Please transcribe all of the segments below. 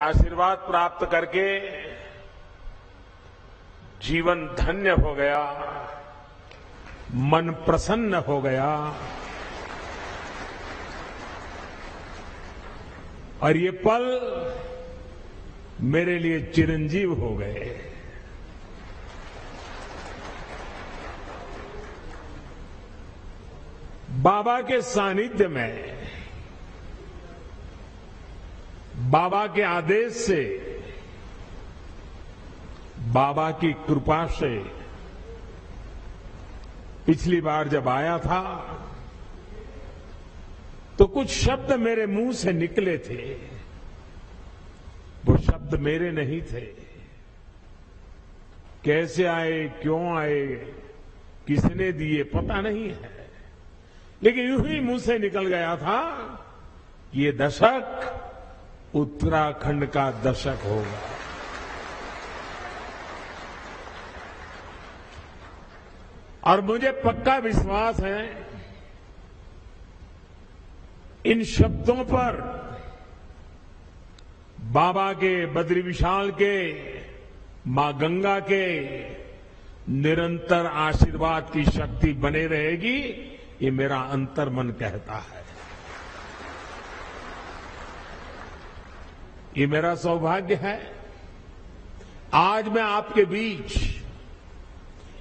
आशीर्वाद प्राप्त करके जीवन धन्य हो गया, मन प्रसन्न हो गया और ये पल मेरे लिए चिरंजीव हो गए। बाबा के सानिध्य में, बाबा के आदेश से, बाबा की कृपा से पिछली बार जब आया था तो कुछ शब्द मेरे मुंह से निकले थे। वो शब्द मेरे नहीं थे। कैसे आए, क्यों आए, किसने दिए पता नहीं है, लेकिन यूं ही मुंह से निकल गया था कि ये दशक उत्तराखंड का दशक होगा। और मुझे पक्का विश्वास है इन शब्दों पर बाबा के, बद्री विशाल के, मां गंगा के निरंतर आशीर्वाद की शक्ति बने रहेगी, ये मेरा अंतर्मन कहता है। ये मेरा सौभाग्य है आज मैं आपके बीच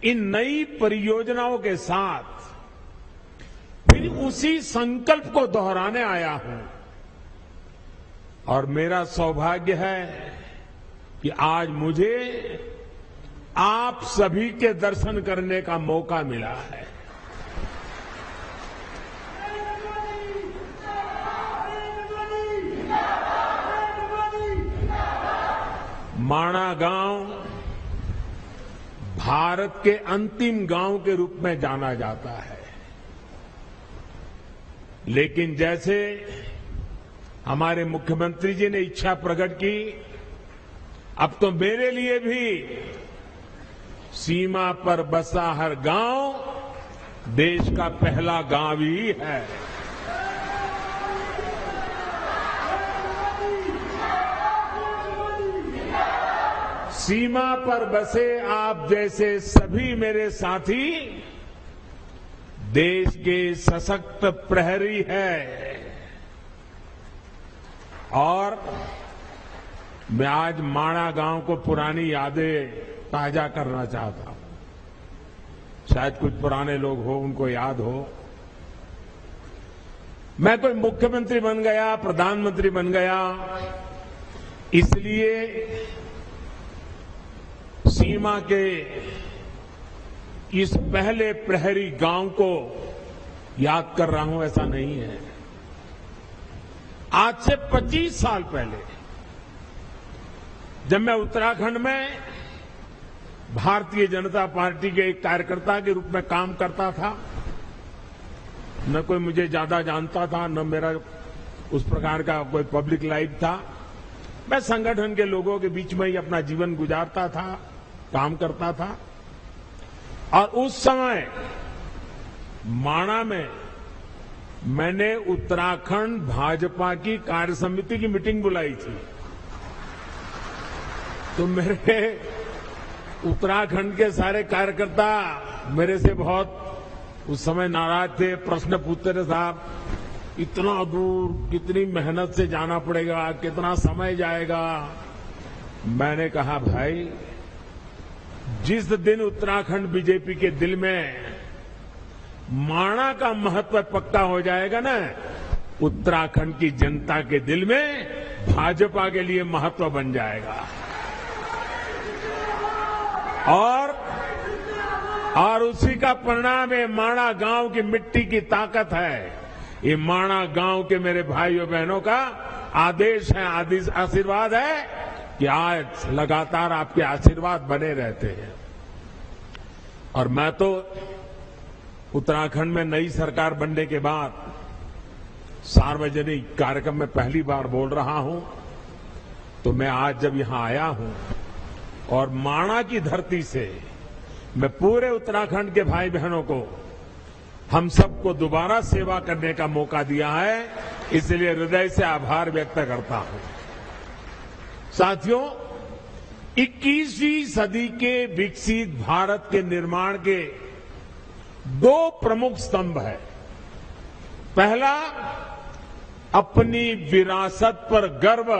इन नई परियोजनाओं के साथ फिर उसी संकल्प को दोहराने आया हूं। और मेरा सौभाग्य है कि आज मुझे आप सभी के दर्शन करने का मौका मिला है। माणा गांव भारत के अंतिम गांव के रूप में जाना जाता है, लेकिन जैसे हमारे मुख्यमंत्री जी ने इच्छा प्रकट की, अब तो मेरे लिए भी सीमा पर बसा हर गांव देश का पहला गांव ही है। सीमा पर बसे आप जैसे सभी मेरे साथी देश के सशक्त प्रहरी हैं। और मैं आज माणा गांव को पुरानी यादें ताजा करना चाहता हूं। शायद कुछ पुराने लोग हो, उनको याद हो। मैं कोई मुख्यमंत्री बन गया, प्रधानमंत्री बन गया, इसलिए सीमा के इस पहले प्रहरी गांव को याद कर रहा हूं, ऐसा नहीं है। आज से 25 साल पहले जब मैं उत्तराखंड में भारतीय जनता पार्टी के एक कार्यकर्ता के रूप में काम करता था, न कोई मुझे ज्यादा जानता था, न मेरा उस प्रकार का कोई पब्लिक लाइफ था। मैं संगठन के लोगों के बीच में ही अपना जीवन गुजारता था, काम करता था। और उस समय माणा में मैंने उत्तराखंड भाजपा की कार्य समिति की मीटिंग बुलाई थी। तो मेरे उत्तराखंड के सारे कार्यकर्ता मेरे से बहुत उस समय नाराज थे, प्रश्न पूछते थे, साहब इतना दूर कितनी मेहनत से जाना पड़ेगा, कितना समय जाएगा। मैंने कहा, भाई जिस दिन उत्तराखंड बीजेपी के दिल में माणा का महत्व पक्का हो जाएगा ना, उत्तराखंड की जनता के दिल में भाजपा के लिए महत्व बन जाएगा। और उसी का परिणाम है माणा गांव की मिट्टी की ताकत है। ये माणा गांव के मेरे भाइयों बहनों का आदेश है, आशीर्वाद है कि आज लगातार आपके आशीर्वाद बने रहते हैं। और मैं तो उत्तराखंड में नई सरकार बनने के बाद सार्वजनिक कार्यक्रम में पहली बार बोल रहा हूं। तो मैं आज जब यहां आया हूं और माणा की धरती से मैं पूरे उत्तराखंड के भाई बहनों को, हम सबको दोबारा सेवा करने का मौका दिया है, इसलिए हृदय से आभार व्यक्त करता हूं। साथियों, 21वीं सदी के विकसित भारत के निर्माण के दो प्रमुख स्तंभ हैं। पहला, अपनी विरासत पर गर्व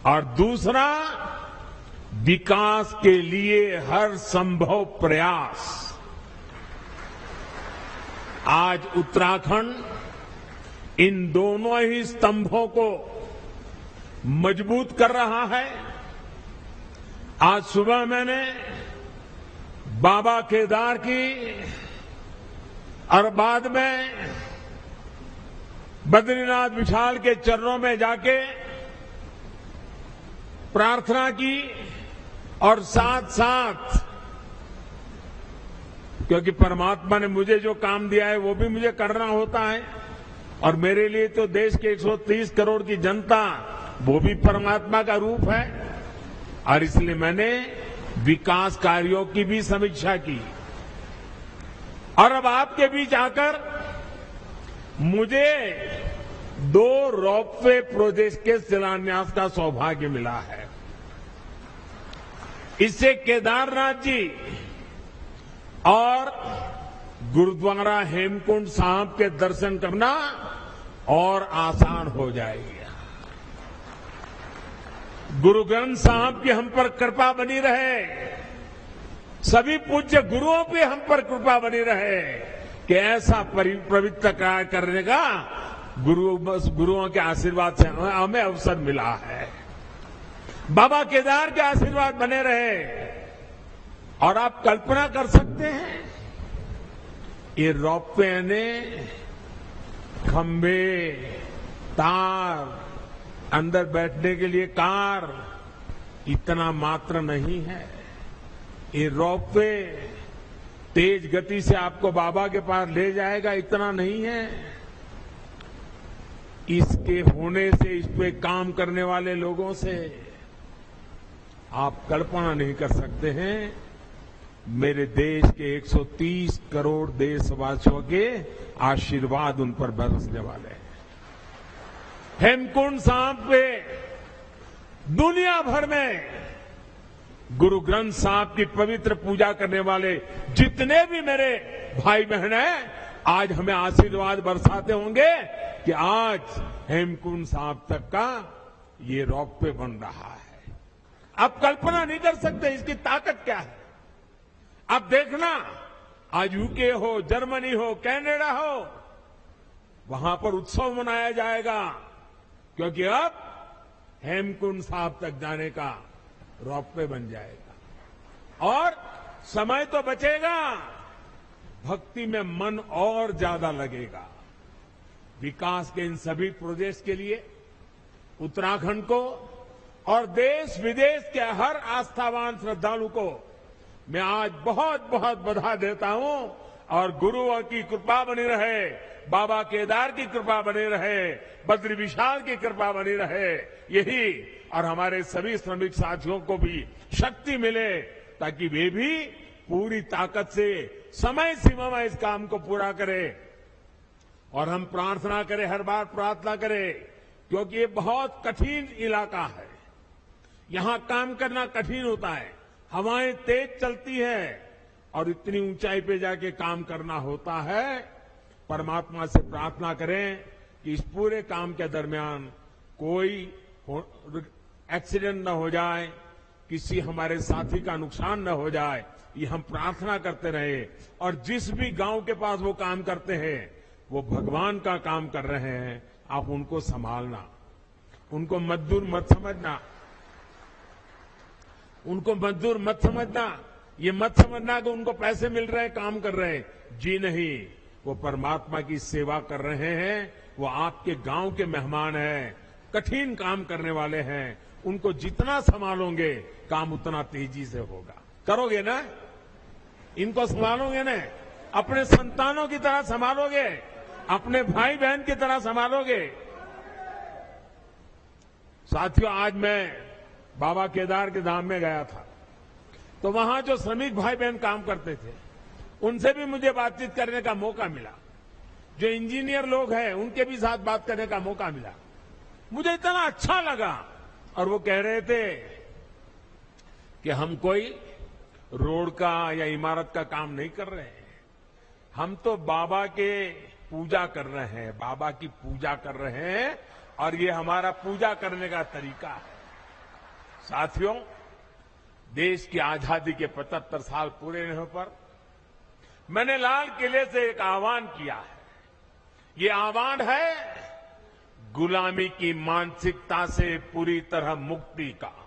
और दूसरा, विकास के लिए हर संभव प्रयास। आज उत्तराखंड इन दोनों ही स्तंभों को मजबूत कर रहा है। आज सुबह मैंने बाबा केदार की और बाद में बद्रीनाथ विशाल के चरणों में जाके प्रार्थना की और साथ साथ, क्योंकि परमात्मा ने मुझे जो काम दिया है वो भी मुझे करना होता है और मेरे लिए तो देश के 130 करोड़ की जनता वो भी परमात्मा का रूप है और इसलिए मैंने विकास कार्यों की भी समीक्षा की। और अब आपके बीच आकर मुझे 2 रोपवे प्रोजेक्ट के शिलान्यास का सौभाग्य मिला है। इससे केदारनाथ जी और गुरुद्वारा हेमकुंड साहब के दर्शन करना और आसान हो जाएगा। गुरु ग्रंथ साहब की हम पर कृपा बनी रहे, सभी पूज्य गुरुओं पे हम पर कृपा बनी रहे कि ऐसा पवित्र कार्य करने का गुरुओं के आशीर्वाद से हमें अवसर मिला है। बाबा केदार के आशीर्वाद बने रहे। और आप कल्पना कर सकते हैं, ये रोपवे ने खंभे, तार, अंदर बैठने के लिए कार, इतना मात्र नहीं है। ये रोपवे तेज गति से आपको बाबा के पास ले जाएगा, इतना नहीं है। इसके होने से, इस पे काम करने वाले लोगों से आप कल्पना नहीं कर सकते हैं मेरे देश के 130 करोड़ देशवासियों के आशीर्वाद उन पर बरसने वाले हैं। हेमकुंड साहब पे दुनिया भर में गुरु ग्रंथ साहब की पवित्र पूजा करने वाले जितने भी मेरे भाई बहन हैं, आज हमें आशीर्वाद बरसाते होंगे कि आज हेमकुंड साहब तक का ये रोपवे बन रहा है। आप कल्पना नहीं कर सकते इसकी ताकत क्या है। अब देखना, आज यूके हो, जर्मनी हो, कनाडा हो, वहां पर उत्सव मनाया जाएगा क्योंकि अब हेमकुंड साहब तक जाने का रोपवे बन जाएगा। और समय तो बचेगा, भक्ति में मन और ज्यादा लगेगा। विकास के इन सभी प्रोजेक्ट्स के लिए उत्तराखंड को और देश विदेश के हर आस्थावान श्रद्धालु को मैं आज बहुत बहुत बधाई देता हूं और गुरुओं की कृपा बनी रहे, बाबा केदार की कृपा बनी रहे, बद्री विशाल की कृपा बनी रहे, यही और हमारे सभी श्रमिक साथियों को भी शक्ति मिले ताकि वे भी पूरी ताकत से समय सीमा में इस काम को पूरा करें। और हम प्रार्थना करें, हर बार प्रार्थना करें, क्योंकि ये बहुत कठिन इलाका है। यहां काम करना कठिन होता है, हवाएं तेज चलती है और इतनी ऊंचाई पे जाके काम करना होता है। परमात्मा से प्रार्थना करें कि इस पूरे काम के दरमियान कोई एक्सीडेंट न हो जाए, किसी हमारे साथी का नुकसान न हो जाए, ये हम प्रार्थना करते रहे। और जिस भी गांव के पास वो काम करते हैं वो भगवान का काम कर रहे हैं, आप उनको संभालना, उनको मजदूर मत समझना, उनको मजदूर मत समझना, ये मत समझना कि उनको पैसे मिल रहे हैं, काम कर रहे हैं। जी नहीं, वो परमात्मा की सेवा कर रहे हैं, वो आपके गांव के मेहमान हैं, कठिन काम करने वाले हैं। उनको जितना संभालोगे काम उतना तेजी से होगा। करोगे ना? इनको संभालोगे ना? अपने संतानों की तरह संभालोगे, अपने भाई बहन की तरह संभालोगे। साथियों, आज मैं बाबा केदार के धाम में गया था, तो वहां जो श्रमिक भाई बहन काम करते थे उनसे भी मुझे बातचीत करने का मौका मिला। जो इंजीनियर लोग हैं उनके भी साथ बात करने का मौका मिला। मुझे इतना अच्छा लगा और वो कह रहे थे कि हम कोई रोड का या इमारत का काम नहीं कर रहे हैं, हम तो बाबा के पूजा कर रहे हैं, बाबा की पूजा कर रहे हैं और ये हमारा पूजा करने का तरीका है। साथियों, देश की आजादी के 75 साल पूरे होने पर मैंने लाल किले से एक आह्वान किया है। ये आह्वान है गुलामी की मानसिकता से पूरी तरह मुक्ति का।